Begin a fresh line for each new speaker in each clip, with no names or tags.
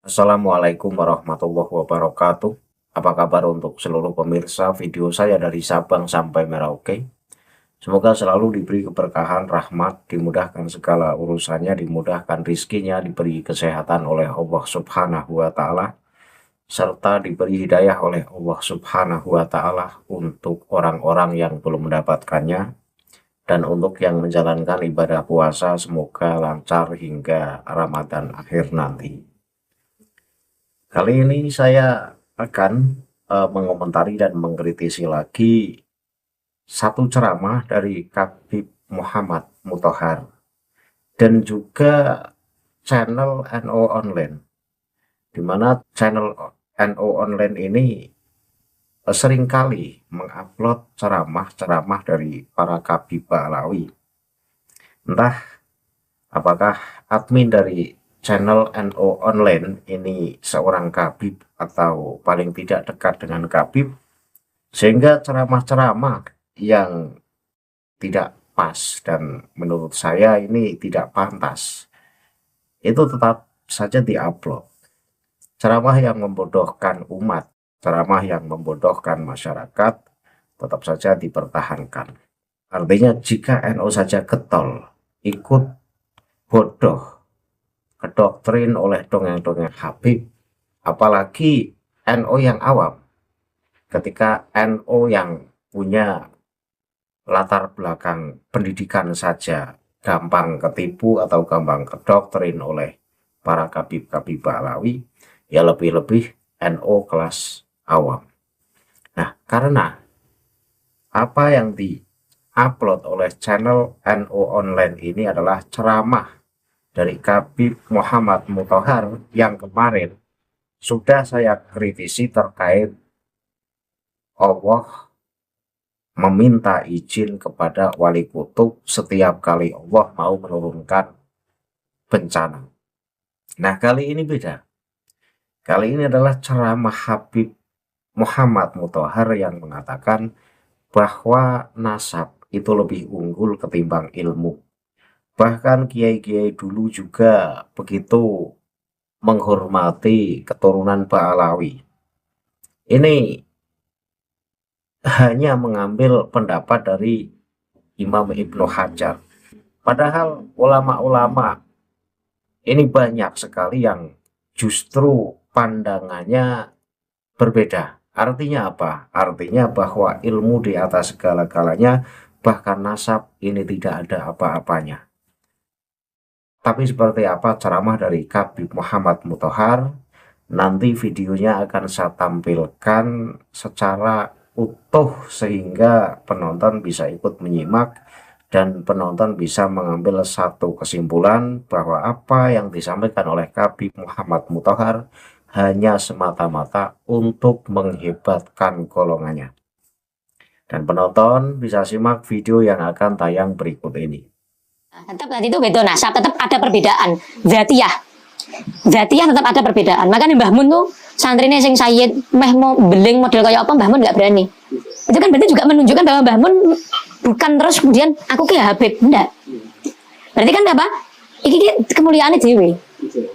Assalamualaikum warahmatullahi wabarakatuh. Apa kabar untuk seluruh pemirsa video saya dari Sabang sampai Merauke? Semoga selalu diberi keberkahan, rahmat, dimudahkan segala urusannya, dimudahkan rizkinya, diberi kesehatan oleh Allah Subhanahu wa Ta'ala, serta diberi hidayah oleh Allah Subhanahu wa Ta'ala untuk orang-orang yang belum mendapatkannya, dan untuk yang menjalankan ibadah puasa, semoga lancar hingga Ramadan akhir nanti. Kali ini saya akan mengomentari dan mengkritisi lagi satu ceramah dari Habib Muhammad Muthohar dan juga channel NO Online, di mana channel NO Online ini seringkali mengupload ceramah-ceramah dari para Habib Alawi. Entah apakah admin dari channel NO Online ini seorang Habib atau paling tidak dekat dengan Habib, sehingga ceramah-ceramah yang tidak pas dan menurut saya ini tidak pantas itu tetap saja diupload. Ceramah yang membodohkan umat, ceramah yang membodohkan masyarakat tetap saja dipertahankan. Artinya jika NO saja getol, ikut bodoh, kedoktrin oleh dongeng-dongeng Habib, apalagi NO yang awam. Ketika NO yang punya latar belakang pendidikan saja gampang ketipu atau gampang kedoktrin oleh para Habib-Habib Alawi, ya lebih-lebih NO kelas awam. Nah, karena apa yang di-upload oleh channel NO Online ini adalah ceramah dari Habib Muhammad Muthohar yang kemarin sudah saya kritisi terkait Allah meminta izin kepada wali kutub setiap kali Allah mau menurunkan bencana. Nah, kali ini beda. Kali ini adalah ceramah Habib Muhammad Muthohar yang mengatakan bahwa nasab itu lebih unggul ketimbang ilmu. Bahkan kiai-kiai dulu juga begitu menghormati keturunan Ba'alawi. Ini hanya mengambil pendapat dari Imam Ibnu Hajar. Padahal ulama-ulama ini banyak sekali yang justru pandangannya berbeda. Artinya apa? Artinya bahwa ilmu di atas segala-galanya, bahkan nasab ini tidak ada apa-apanya. Tapi seperti apa ceramah dari Habib Muhammad Muthohar, nanti videonya akan saya tampilkan secara utuh sehingga penonton bisa ikut menyimak dan penonton bisa mengambil satu kesimpulan bahwa apa yang disampaikan oleh Habib Muhammad Muthohar hanya semata-mata untuk menghebatkan golongannya. Dan penonton bisa simak video yang akan tayang berikut ini.
Tetap tadi itu beda nasab, tetap ada perbedaan. Zatiyah tetap ada perbedaan. Makanya Mbah Mun tuh santrinya sing Sayyid meh mau beling model kayak apa Mbah Mun nggak berani. Itu kan berarti juga menunjukkan bahwa Mbah Mun bukan terus kemudian aku ke Habib, enggak. Berarti kan apa? Iki kemuliaannya dewe.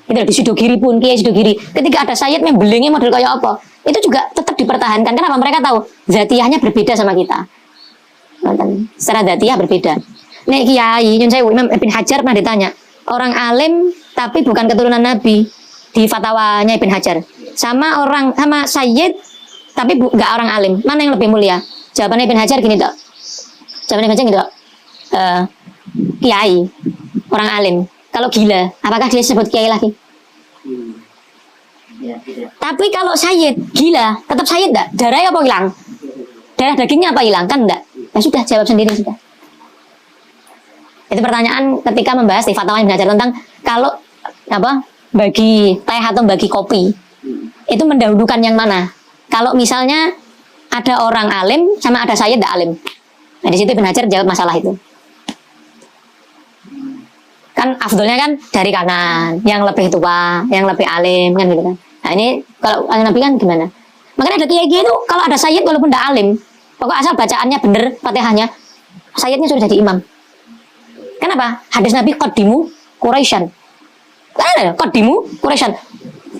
Itu di Sidogiri pun Kiai Sidogiri. Ketika ada Sayyid meh belingnya model kayak apa, itu juga tetap dipertahankan. Kenapa? Mereka tahu zatiyahnya berbeda sama kita. Secara zatiyah berbeda. Nek Kiai Nyun Sewu Imam Ibn Hajar pernah ditanya, orang alim tapi bukan keturunan Nabi di fatwanya Ibn Hajar, sama Sayyid tapi nggak orang alim, mana yang lebih mulia? Jawabannya Ibn Hajar gini dok. Jawabannya Ibn Hajar gini dok. Kiai orang alim. Kalau gila, apakah dia disebut kiai lagi? Tapi kalau Sayyid gila, tetap Sayyid enggak? Darahnya apa hilang? Darah dagingnya apa hilang? Kan enggak? Ya sudah, jawab sendiri sudah. Itu pertanyaan ketika membahas di fatwa Ibn Hajar tentang kalau bagi teh atau bagi kopi itu mendahulukan yang mana? Kalau misalnya ada orang alim sama ada Sayyid tidak alim. Nah di situ Ibn Hajar jawab masalah itu. Kan afdolnya kan dari kanan, yang lebih tua, yang lebih alim kan gitu kan. Nah ini kalau Nabi kan gimana? Makanya ada kiai-kiai itu kalau ada Sayyid walaupun tidak alim, pokok asal bacaannya bener Fatihahnya, Sayyidnya sudah jadi imam. Kenapa? Hadis Nabi qaddimu Quraisyan. Qaddimu Quraisyan.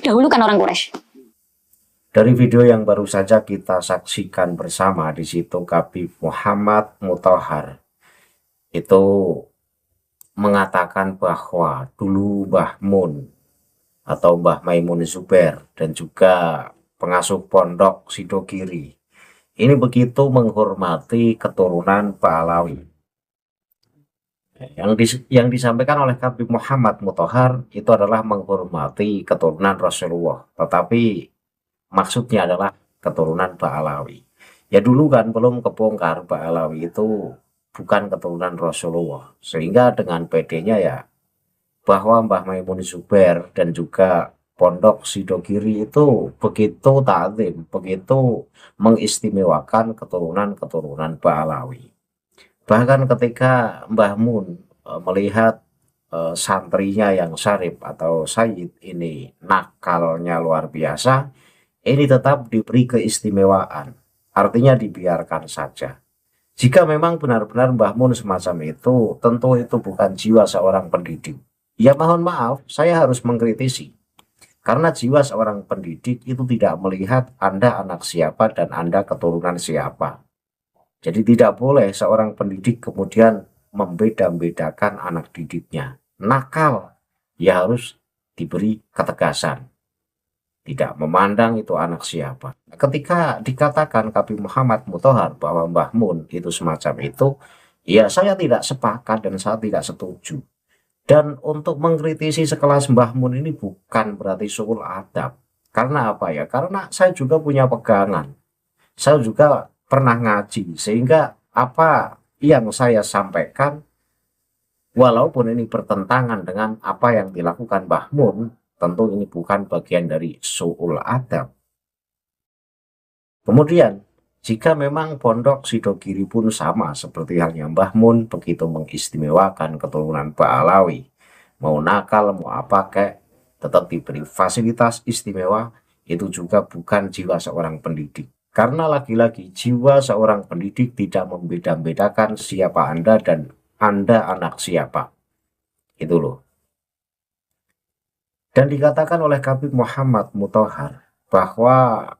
dahulukan orang Quraisy.
Dari video yang baru saja kita saksikan bersama, di situ Habib Muhammad Mutahar itu mengatakan bahwa dulu Mbah Mun atau Mbah Maimun Zubair dan juga pengasuh pondok Sidogiri ini begitu menghormati keturunan Pahlawi. Yang disampaikan oleh Habib Muhammad Mutahar itu adalah menghormati keturunan Rasulullah, tetapi maksudnya adalah keturunan Pahlawi. Ya dulu kan belum kebongkar Pahlawi itu bukan keturunan Rasulullah, sehingga dengan PD-nya ya bahwa Mbah Maimun Zubair dan juga Pondok Sidogiri itu begitu ta'zim, begitu mengistimewakan keturunan-keturunan Pahlawi. Bahkan ketika Mbah Mun melihat santrinya yang Syarif atau Sayyid ini nakalnya luar biasa, ini tetap diberi keistimewaan, artinya dibiarkan saja. Jika memang benar-benar Mbah Mun semacam itu, tentu itu bukan jiwa seorang pendidik. Ya mohon maaf, saya harus mengkritisi. Karena jiwa seorang pendidik itu tidak melihat Anda anak siapa dan Anda keturunan siapa. Jadi tidak boleh seorang pendidik kemudian membeda-bedakan anak didiknya. Nakal, ya harus diberi ketegasan. Tidak memandang itu anak siapa. Ketika dikatakan Habib Muhammad Mutahar bahwa Mbah Mun itu semacam itu, ya saya tidak sepakat dan saya tidak setuju. Dan untuk mengkritisi sekelas Mbah Mun ini bukan berarti suul adab. Karena apa ya? Karena saya juga punya pegangan. Saya juga pernah ngaji, sehingga apa yang saya sampaikan, walaupun ini bertentangan dengan apa yang dilakukan Mbah Mun, tentu ini bukan bagian dari su'ul adab. Kemudian, jika memang Pondok Sidogiri pun sama seperti halnya Mbah Mun, begitu mengistimewakan keturunan Pahlawi, mau nakal, mau apa kek, tetap diberi fasilitas istimewa, itu juga bukan jiwa seorang pendidik. Karena lagi-lagi jiwa seorang pendidik tidak membeda-bedakan siapa Anda dan Anda anak siapa. Itu loh. Dan dikatakan oleh Habib Muhammad Mutahar bahwa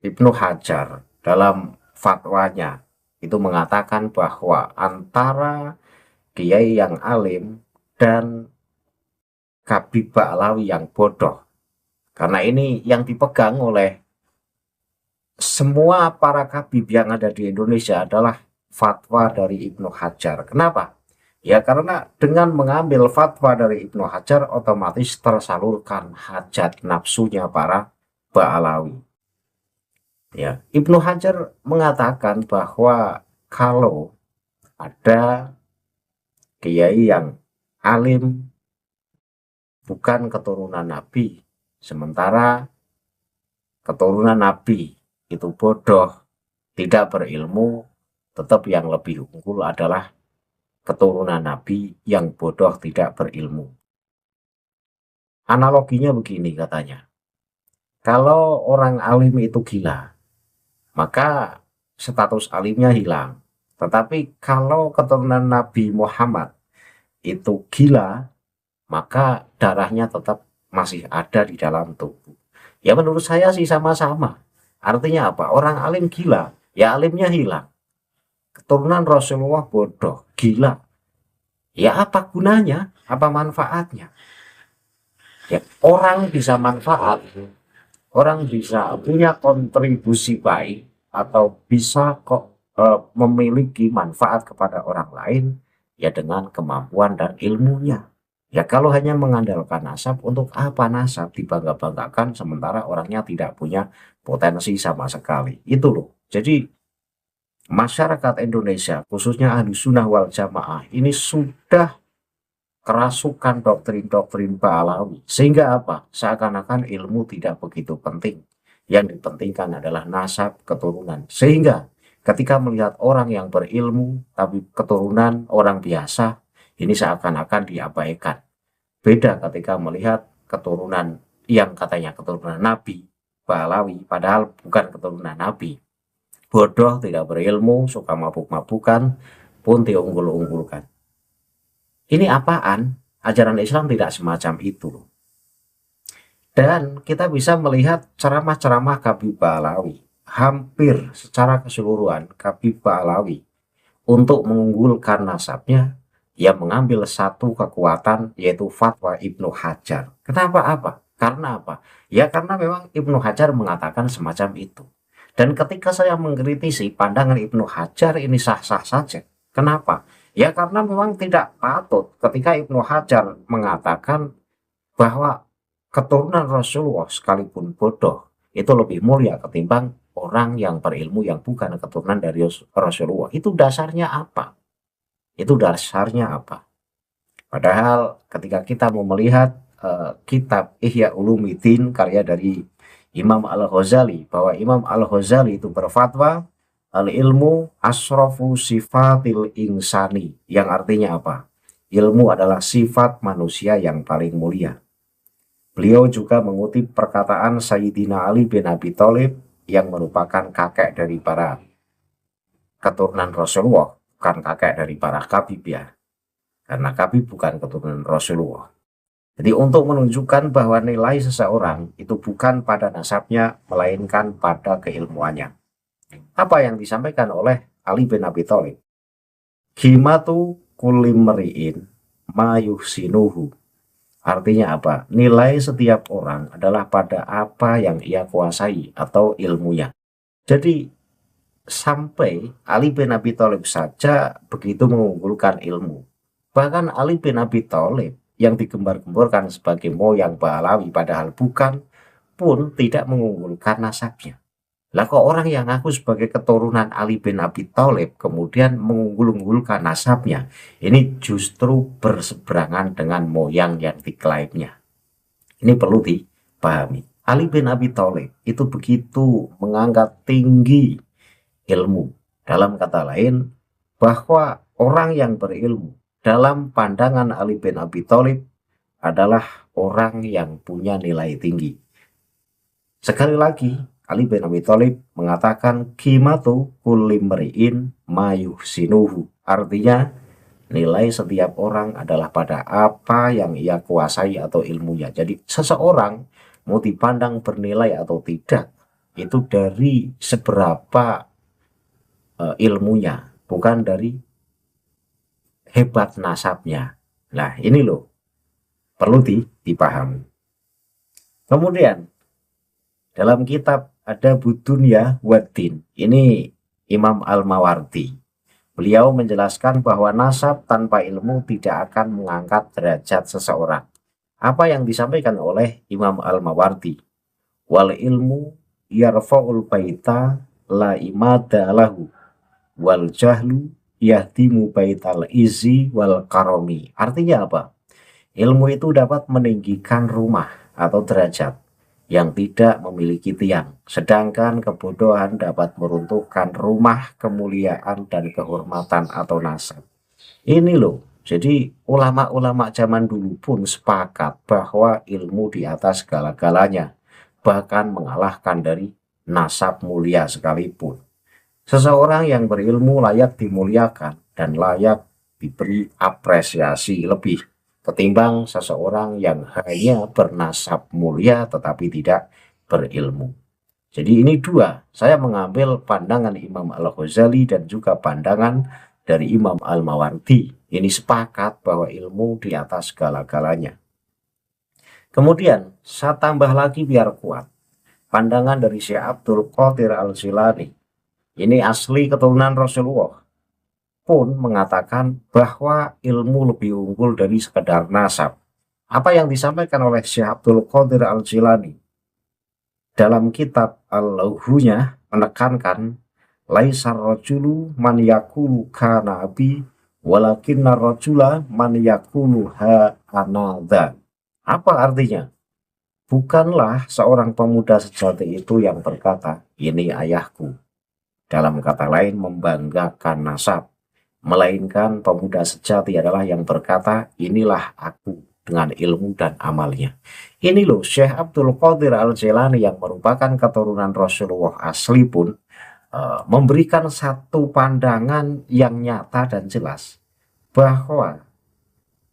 Ibnu Hajar dalam fatwanya itu mengatakan bahwa antara kiai yang alim dan Habib Pahlawi yang bodoh. Karena ini yang dipegang oleh semua para Habib yang ada di Indonesia adalah fatwa dari Ibnu Hajar. Kenapa? Ya karena dengan mengambil fatwa dari Ibnu Hajar otomatis tersalurkan hajat nafsunya para Pahlawi. Ya, Ibnu Hajar mengatakan bahwa kalau ada kiai yang alim bukan keturunan Nabi, sementara keturunan Nabi itu bodoh, tidak berilmu, tetap yang lebih unggul adalah keturunan Nabi yang bodoh tidak berilmu. Analoginya begini katanya. Kalau orang alim itu gila, maka status alimnya hilang. Tetapi kalau keturunan Nabi Muhammad itu gila, maka darahnya tetap masih ada di dalam tubuh. Ya menurut saya sih sama-sama. Artinya apa? Orang alim gila, ya alimnya hilang. Keturunan Rasulullah bodoh, gila. Ya apa gunanya? Apa manfaatnya? Ya, orang bisa manfaat, orang bisa punya kontribusi baik atau bisa kok memiliki manfaat kepada orang lain ya dengan kemampuan dan ilmunya. Ya kalau hanya mengandalkan nasab, untuk apa nasab dibangga-banggakan sementara orangnya tidak punya potensi sama sekali. Itu loh. Jadi masyarakat Indonesia, khususnya ahli sunnah wal jamaah, ini sudah kerasukan doktrin-doktrin Pahlawi. Sehingga apa? Seakan-akan ilmu tidak begitu penting. Yang dipentingkan adalah nasab keturunan. Sehingga ketika melihat orang yang berilmu, tapi keturunan orang biasa, ini seakan-akan diabaikan. Beda ketika melihat keturunan yang katanya keturunan Nabi, Pahlawi, padahal bukan keturunan Nabi. Bodoh, tidak berilmu, suka mabuk-mabukan, pun diunggul-unggulkan. Ini apaan? Ajaran Islam tidak semacam itu. Dan kita bisa melihat ceramah-ceramah Habibah Alawi hampir secara keseluruhan. Habibah Alawi untuk mengunggulkan nasabnya, ia mengambil satu kekuatan yaitu fatwa Ibnu Hajar. Kenapa apa? Karena apa? Ya karena memang Ibnu Hajar mengatakan semacam itu. Dan ketika saya mengkritisi pandangan Ibnu Hajar ini sah-sah saja. Kenapa? Ya karena memang tidak patut ketika Ibnu Hajar mengatakan bahwa keturunan Rasulullah sekalipun bodoh itu lebih mulia ketimbang orang yang berilmu yang bukan keturunan dari Rasulullah. Itu dasarnya apa? Itu dasarnya apa? Padahal ketika kita mau melihat kitab Ihya Ulumuddin karya dari Imam Al-Ghazali, bahwa Imam Al-Ghazali itu berfatwa al-ilmu asrofu sifatil insani, yang artinya apa? Ilmu adalah sifat manusia yang paling mulia. Beliau juga mengutip perkataan Sayyidina Ali bin Abi Thalib yang merupakan kakek dari para keturunan Rasulullah, bukan kakek dari para Habib ya. Karena Habib bukan keturunan Rasulullah. Jadi untuk menunjukkan bahwa nilai seseorang itu bukan pada nasabnya, melainkan pada keilmuannya. Apa yang disampaikan oleh Ali bin Abi Thalib? Qimatu kulli mri'in ma yuhsinuhu. Artinya apa? Nilai setiap orang adalah pada apa yang ia kuasai atau ilmunya. Jadi sampai Ali bin Abi Thalib saja begitu mengunggulkan ilmu. Bahkan Ali bin Abi Thalib yang digembar-gemborkan sebagai moyang Ba'alawi padahal bukan, pun tidak mengunggulkan nasabnya. Lah kok orang yang ngaku sebagai keturunan Ali bin Abi Thalib kemudian mengunggul-unggulkan nasabnya, ini justru berseberangan dengan moyang yang diklaimnya. Ini perlu dipahami. Ali bin Abi Thalib itu begitu mengangkat tinggi ilmu. Dalam kata lain, bahwa orang yang berilmu dalam pandangan Ali bin Abi Thalib adalah orang yang punya nilai tinggi. Sekali lagi, Ali bin Abi Thalib mengatakan qimatu kulli mri'in ma yuhsinuhu. Artinya, nilai setiap orang adalah pada apa yang ia kuasai atau ilmunya. Jadi seseorang mau dipandang bernilai atau tidak, itu dari seberapa ilmunya, bukan dari hebat nasabnya. Nah ini loh, perlu dipahami. Kemudian, dalam kitab ada Budunya Waddin, ini Imam Al-Mawardi. Beliau menjelaskan bahwa nasab tanpa ilmu tidak akan mengangkat derajat seseorang. Apa yang disampaikan oleh Imam Al-Mawardi? Wal ilmu yarfa'ul baita la imada lahu, wal jahlu yahdimu baital izi wal karomi. Artinya apa? Ilmu itu dapat meninggikan rumah atau derajat yang tidak memiliki tiang, sedangkan kebodohan dapat meruntuhkan rumah kemuliaan dan kehormatan atau nasab. Ini loh, jadi ulama-ulama zaman dulu pun sepakat bahwa ilmu di atas segala-galanya, bahkan mengalahkan dari nasab mulia sekalipun. Seseorang yang berilmu layak dimuliakan dan layak diberi apresiasi lebih ketimbang seseorang yang hanya bernasab mulia tetapi tidak berilmu. Jadi ini dua, saya mengambil pandangan Imam Al-Ghazali dan juga pandangan dari Imam Al-Mawardi. Ini sepakat bahwa ilmu di atas segala-galanya. Kemudian saya tambah lagi biar kuat, pandangan dari Syekh Abdul Qadir Al-Jilani. Ini asli keturunan Rasulullah, pun mengatakan bahwa ilmu lebih unggul dari sekedar nasab. Apa yang disampaikan oleh Syekh Abdul Qadir Al-Jilani dalam kitab Al-Lauhunya menekankan laisar rajulu man yakulu kana abi walakinnar rajula man yakulu ha anadha. Apa artinya? Bukanlah seorang pemuda sejati itu yang berkata ini ayahku, dalam kata lain membanggakan nasab, melainkan pemuda sejati adalah yang berkata inilah aku dengan ilmu dan amalnya. Ini loh, Syekh Abdul Qadir Al-Jilani yang merupakan keturunan Rasulullah asli pun memberikan satu pandangan yang nyata dan jelas bahwa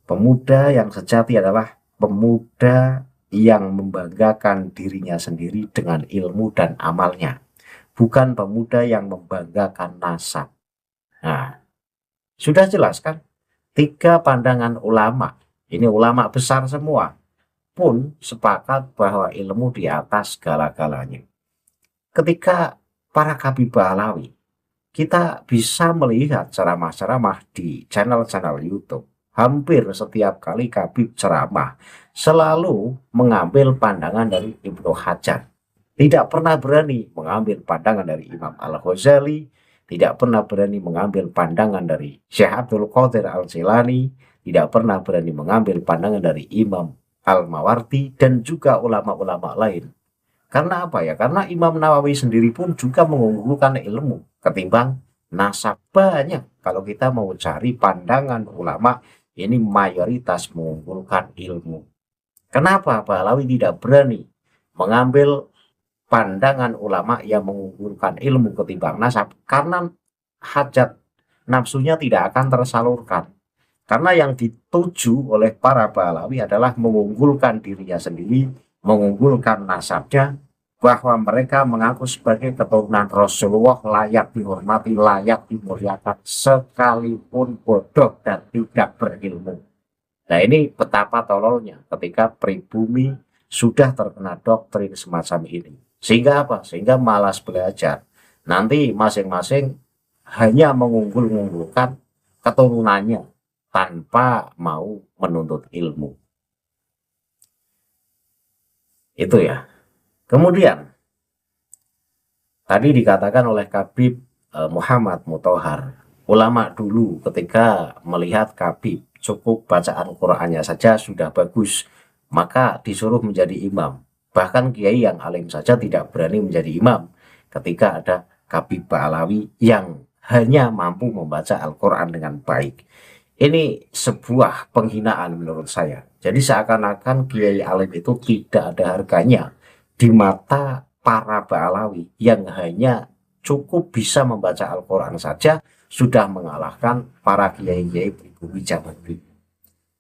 pemuda yang sejati adalah pemuda yang membanggakan dirinya sendiri dengan ilmu dan amalnya, bukan pemuda yang membanggakan nasab. Nah, sudah jelas kan? Tiga pandangan ulama, ini ulama besar semua, pun sepakat bahwa ilmu di atas segala-galanya. Ketika para Habibah Alawi, kita bisa melihat ceramah-ceramah di channel-channel YouTube. Hampir setiap kali Habib ceramah selalu mengambil pandangan dari Ibnu Hajar. Tidak pernah berani mengambil pandangan dari Imam Al-Ghazali, tidak pernah berani mengambil pandangan dari Syekh Abdul Qadir Al-Jilani, tidak pernah berani mengambil pandangan dari Imam Al-Mawardi, dan juga ulama-ulama lain. Karena apa ya? Karena Imam Nawawi sendiri pun juga mengunggulkan ilmu ketimbang nasab. Banyak kalau kita mau cari pandangan ulama, ini mayoritas mengunggulkan ilmu. Kenapa Alawi tidak berani mengambil pandangan ulama yang mengunggulkan ilmu ketimbang nasab? Karena hajat nafsunya tidak akan tersalurkan. Karena yang dituju oleh para Alawi adalah mengunggulkan dirinya sendiri, mengunggulkan nasabnya, bahwa mereka mengaku sebagai keturunan Rasulullah, layak dihormati, layak dimuliakan, sekalipun bodoh dan tidak berilmu. Nah, ini betapa tololnya ketika pribumi sudah terkena doktrin semacam ini. Sehingga apa? Sehingga malas belajar. Nanti masing-masing hanya mengunggul-unggulkan keturunannya tanpa mau menuntut ilmu. Itu ya. Kemudian, tadi dikatakan oleh Habib Muhammad Muthohar, ulama dulu ketika melihat Habib cukup bacaan Qur'annya saja sudah bagus, maka disuruh menjadi imam. Bahkan kiai yang alim saja tidak berani menjadi imam ketika ada Habib Alawi yang hanya mampu membaca Al-Quran dengan baik. Ini sebuah penghinaan menurut saya. Jadi seakan-akan kiai alim itu tidak ada harganya di mata para Ba'alawi yang hanya cukup bisa membaca Al-Quran saja sudah mengalahkan para kiai-kiai pribumi zaman dulu.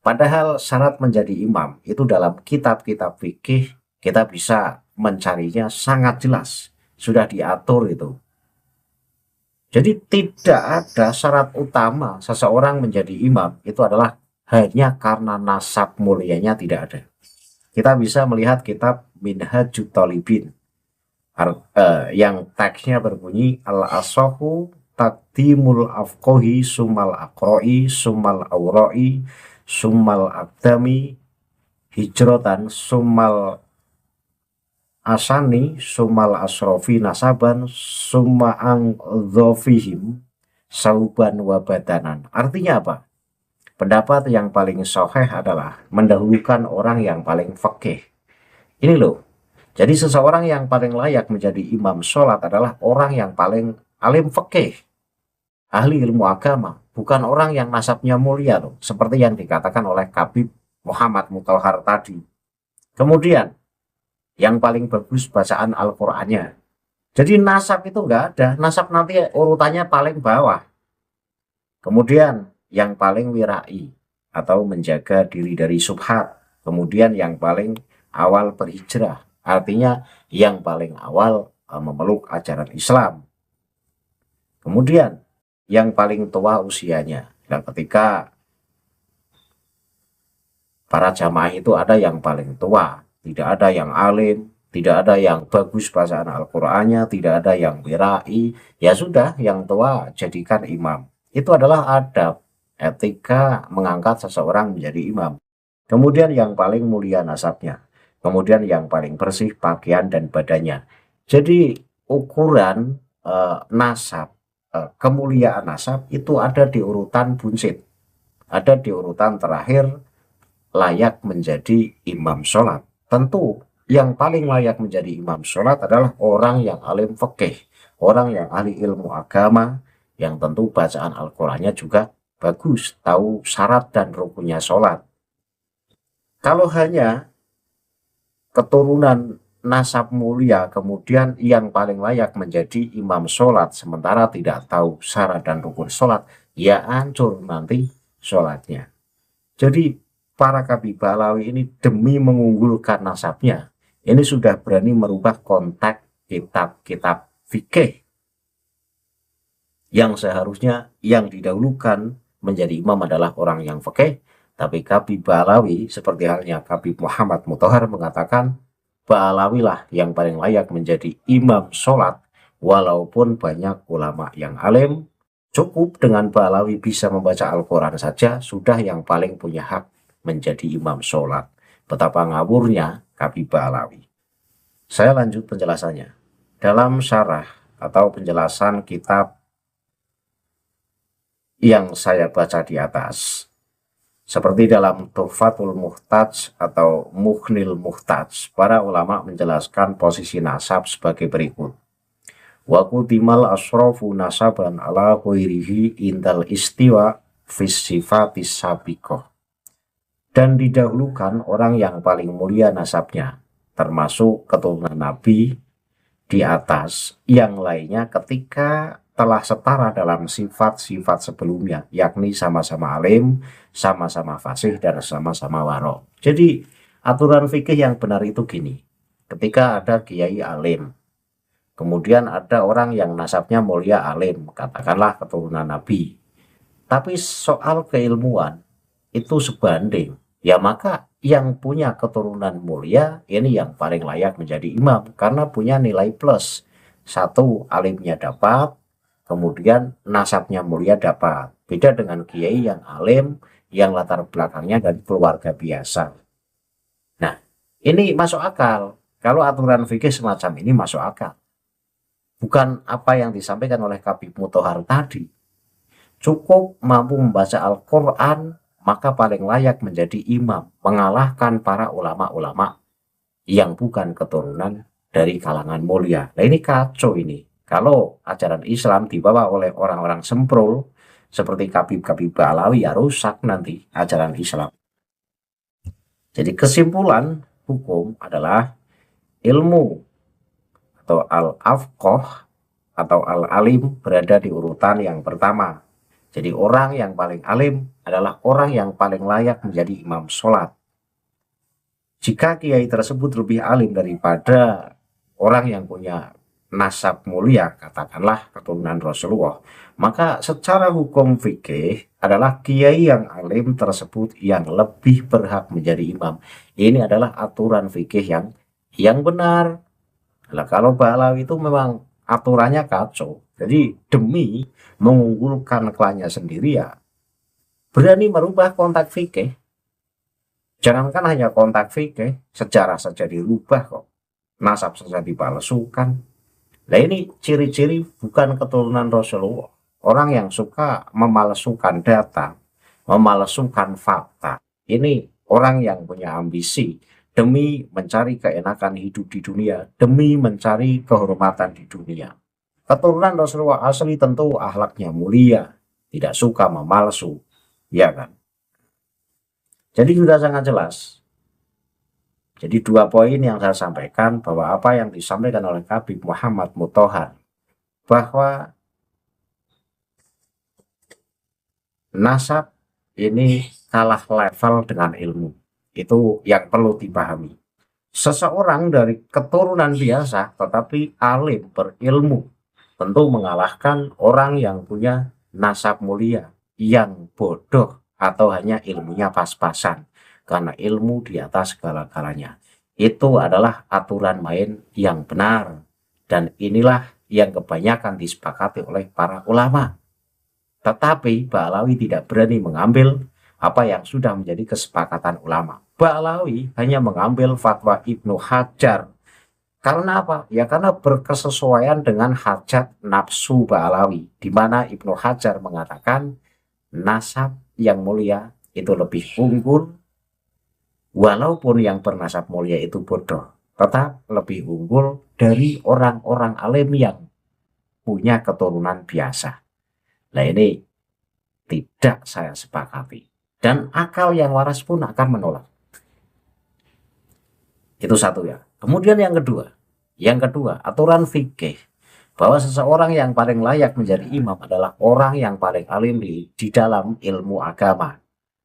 Padahal syarat menjadi imam itu dalam kitab-kitab fikih kita bisa mencarinya sangat jelas, sudah diatur itu. Jadi tidak ada syarat utama seseorang menjadi imam itu adalah hanya karena nasab mulianya, tidak ada. Kita bisa melihat kitab Minhajut Thalibin yang teksnya berbunyi al-asahu taqdimul afqohi summal aqroi summal auroi summal aqdami hijrotan summal asani summal asrofi nasaban summa angdhofihim sauban wabadanan. Artinya apa? Pendapat yang paling sahih adalah mendahulukan orang yang paling fakih. Ini loh. Jadi seseorang yang paling layak menjadi imam sholat adalah orang yang paling alim fakih, ahli ilmu agama, bukan orang yang nasabnya mulia loh, seperti yang dikatakan oleh Habib Muhammad Muthohar tadi. Kemudian yang paling bagus bacaan Al-Qur'annya. Jadi nasab itu enggak ada, nasab nanti urutannya paling bawah. Kemudian yang paling wirai atau menjaga diri dari syubhat. Kemudian yang paling awal berhijrah, artinya yang paling awal memeluk ajaran Islam. Kemudian yang paling tua usianya. Dan ketika para jamaah itu ada yang paling tua, tidak ada yang alim, tidak ada yang bagus bacaan Al-Qur'annya, tidak ada yang wirai, ya sudah yang tua jadikan imam. Itu adalah adab, etika mengangkat seseorang menjadi imam. Kemudian yang paling mulia nasabnya. Kemudian yang paling bersih pakaian dan badannya. Jadi ukuran nasab, kemuliaan nasab itu ada di urutan buncit. Ada di urutan terakhir layak menjadi imam sholat. Tentu yang paling layak menjadi imam sholat adalah orang yang alim fikih, orang yang ahli ilmu agama, yang tentu bacaan Al-Qur'annya juga bagus, tahu syarat dan rukunnya sholat. Kalau hanya keturunan nasab mulia kemudian yang paling layak menjadi imam sholat sementara tidak tahu syarat dan rukun sholat, ya hancur nanti sholatnya. Jadi para Kabih Ba'alawi ini demi mengunggulkan nasabnya, ini sudah berani merubah konteks kitab-kitab fikih yang seharusnya yang didahulukan menjadi imam adalah orang yang fikih, tapi Kabih Ba'alawi seperti halnya Kabih Muhammad Mutahar mengatakan Ba'alawi lah yang paling layak menjadi imam sholat, walaupun banyak ulama yang alim, cukup dengan Ba'alawi bisa membaca Al-Quran saja sudah yang paling punya hak menjadi imam sholat. Betapa ngawurnya Kabih Ba'alawi. Saya lanjut penjelasannya. Dalam syarah atau penjelasan kitab yang saya baca di atas, seperti dalam Tuhfatul Muhtaj atau Mughnil Muhtaj, para ulama menjelaskan posisi nasab sebagai berikut. Wa qutimal asrafu nasaban ala ghairihi indal istiwa fis sifatis sabiqah. Dan didahulukan orang yang paling mulia nasabnya, termasuk keturunan Nabi di atas yang lainnya ketika telah setara dalam sifat-sifat sebelumnya, yakni sama-sama alim, sama-sama fasih, dan sama-sama waro. Jadi aturan fikih yang benar itu gini, ketika ada kiai alim, kemudian ada orang yang nasabnya mulia alim, katakanlah keturunan Nabi, tapi soal keilmuan itu sebanding, ya maka yang punya keturunan mulia ini yang paling layak menjadi imam karena punya nilai plus. Satu, alimnya dapat, kemudian nasabnya mulia dapat. Beda dengan kiai yang alim, yang latar belakangnya dari keluarga biasa. Nah, ini masuk akal. Kalau aturan fikih semacam ini masuk akal. Bukan apa yang disampaikan oleh Kabih Mutahar tadi. Cukup mampu membaca Al-Quran, maka paling layak menjadi imam, mengalahkan para ulama-ulama yang bukan keturunan dari kalangan mulia. Nah ini kacau ini. Kalau ajaran Islam dibawa oleh orang-orang semprul, seperti Kabih Ba'alawi, ya rusak nanti ajaran Islam. Jadi kesimpulan hukum adalah ilmu atau al-afqah atau al-alim berada di urutan yang pertama. Jadi orang yang paling alim adalah orang yang paling layak menjadi imam sholat. Jika kiai tersebut lebih alim daripada orang yang punya nasab mulia, katakanlah keturunan Rasulullah, maka secara hukum fikih adalah kiai yang alim tersebut yang lebih berhak menjadi imam. Ini adalah aturan fikih yang benar. Nah, kalau Ba'alawi itu memang aturannya kacau. Jadi demi mengunggulkan klannya sendiri ya berani merubah konteks fikih. Jangankan hanya konteks fikih, sejarah saja dirubah kok. Nasab saja dipalsukan. Nah ini ciri-ciri bukan keturunan Rasulullah. Orang yang suka memalsukan data, memalsukan fakta. Ini orang yang punya ambisi demi mencari keenakan hidup di dunia, demi mencari kehormatan di dunia. Keturunan Rasulullah asli tentu akhlaknya mulia, tidak suka memalsu, ya kan? Jadi sudah sangat jelas. Jadi dua poin yang saya sampaikan bahwa apa yang disampaikan oleh Kabih Muhammad Mutahar bahwa nasab ini kalah level dengan ilmu, itu yang perlu dipahami. Seseorang dari keturunan biasa tetapi alim berilmu tentu mengalahkan orang yang punya nasab mulia, yang bodoh atau hanya ilmunya pas-pasan. Karena ilmu di atas segala-galanya. Itu adalah aturan main yang benar. Dan inilah yang kebanyakan disepakati oleh para ulama. Tetapi Ba'alawi tidak berani mengambil apa yang sudah menjadi kesepakatan ulama. Ba'alawi hanya mengambil fatwa Ibnu Hajar. Karena apa? Ya karena berkesesuaian dengan hajat nafsu Ba'alawi, di mana Ibnu Hajar mengatakan nasab yang mulia itu lebih unggul, walaupun yang bernasab mulia itu bodoh, tetap lebih unggul dari orang-orang alim yang punya keturunan biasa. Nah ini tidak saya sepakati, dan akal yang waras pun akan menolak. Itu satu ya. Kemudian yang kedua, aturan fikih bahwa seseorang yang paling layak menjadi imam adalah orang yang paling alim di dalam ilmu agama.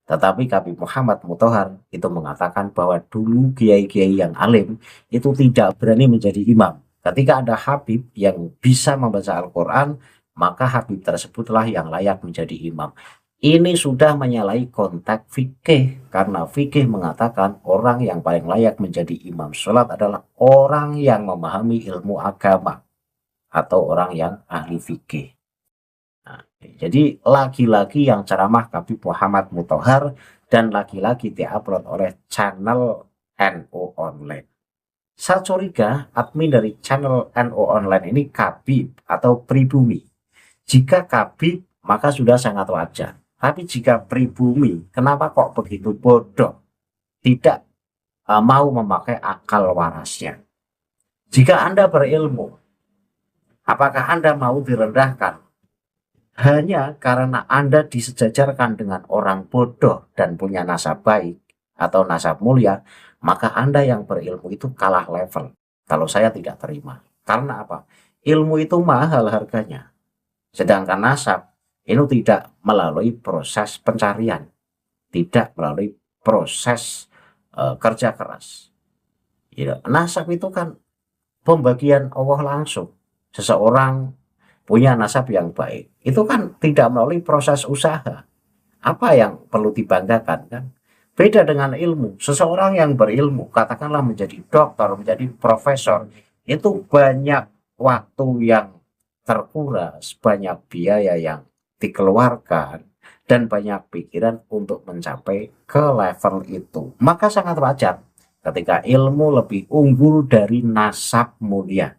Tetapi Habib Muhammad Muthohar itu mengatakan bahwa dulu kiai-kiai yang alim itu tidak berani menjadi imam. Ketika ada Habib yang bisa membaca Al-Quran, maka Habib tersebutlah yang layak menjadi imam. Ini sudah menyalahi konteks fikih, karena fikih mengatakan orang yang paling layak menjadi imam sholat adalah orang yang memahami ilmu agama atau orang yang ahli fikih. Nah, jadi lagi-lagi yang ceramah Habib Muhammad Muthohar dan lagi-lagi diupload oleh channel NU Online. Saya curiga admin dari channel NU Online ini Kabib atau pribumi. Jika Kabib maka sudah sangat wajar. Tapi jika pribumi, kenapa kok begitu bodoh? Tidak mau memakai akal warasnya. Jika Anda berilmu, apakah Anda mau direndahkan? Hanya karena Anda disejajarkan dengan orang bodoh dan punya nasab baik atau nasab mulia, maka Anda yang berilmu itu kalah level. Kalau saya tidak terima. Karena apa? Ilmu itu mahal harganya. Sedangkan nasab ini tidak melalui proses pencarian, tidak melalui proses kerja keras. Ya, nasab itu kan pembagian Allah langsung. Seseorang punya nasab yang baik, itu kan tidak melalui proses usaha. Apa yang perlu dibanggakan kan? Beda dengan ilmu. Seseorang yang berilmu, katakanlah menjadi dokter, menjadi profesor, itu banyak waktu yang terkuras, banyak biaya yang dikeluarkan, dan banyak pikiran untuk mencapai ke level itu. Maka sangat wajar ketika ilmu lebih unggul dari nasab mulia.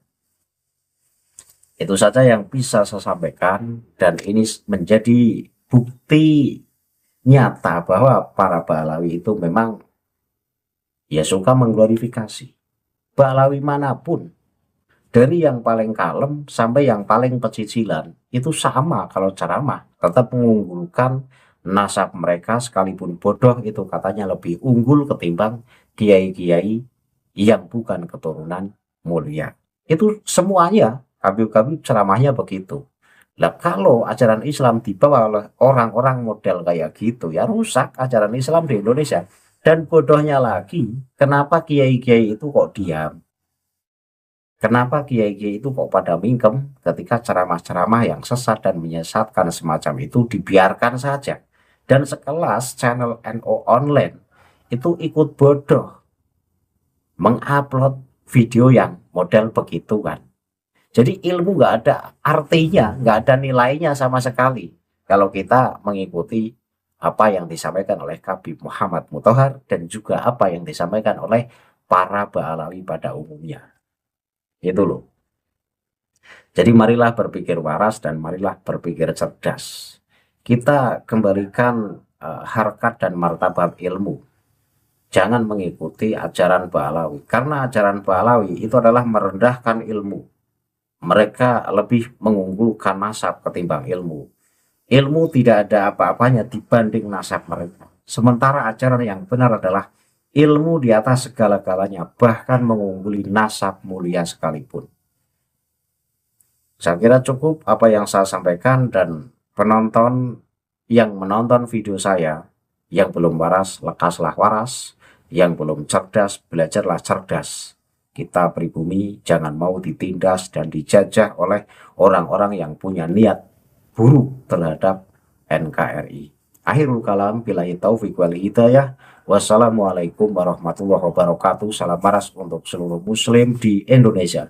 Itu saja yang bisa saya sampaikan, dan ini menjadi bukti nyata bahwa para Bahlawi itu memang ya suka mengglorifikasi. Bahlawi manapun, dari yang paling kalem sampai yang paling pecicilan, itu sama kalau ceramah, tetap mengunggulkan nasab mereka sekalipun bodoh itu katanya lebih unggul ketimbang kiai-kiai yang bukan keturunan mulia. Itu semuanya Habib-habib ceramahnya begitu. Nah, kalau ajaran Islam dibawa oleh orang-orang model kayak gitu, ya rusak ajaran Islam di Indonesia. Dan bodohnya lagi, kenapa kiai-kiai itu kok diam? Kenapa kiai-kiai itu kok pada mingkem ketika ceramah-ceramah yang sesat dan menyesatkan semacam itu dibiarkan saja? Dan sekelas channel NU Online itu ikut bodoh mengupload video yang model begitu kan. Jadi ilmu nggak ada artinya, nggak ada nilainya sama sekali kalau kita mengikuti apa yang disampaikan oleh Habib Muhammad Muthohar dan juga apa yang disampaikan oleh para Bahlawi pada umumnya. Itu loh. Jadi marilah berpikir waras dan marilah berpikir cerdas. Kita kembalikan harkat dan martabat ilmu. Jangan mengikuti ajaran Bahlawi, karena ajaran Bahlawi itu adalah merendahkan ilmu. Mereka lebih mengunggulkan nasab ketimbang ilmu. Ilmu tidak ada apa-apanya dibanding nasab mereka. Sementara ajaran yang benar adalah ilmu di atas segala-galanya, bahkan mengungguli nasab mulia sekalipun. Saya kira cukup apa yang saya sampaikan, dan penonton yang menonton video saya, yang belum waras, lekaslah waras. Yang belum cerdas, belajarlah cerdas. Kita pribumi jangan mau ditindas dan dijajah oleh orang-orang yang punya niat buruk terhadap NKRI. Akhirul kalam, billahi taufiq wal hidayah. Wassalamualaikum warahmatullahi wabarakatuh. Salam waras untuk seluruh muslim di Indonesia.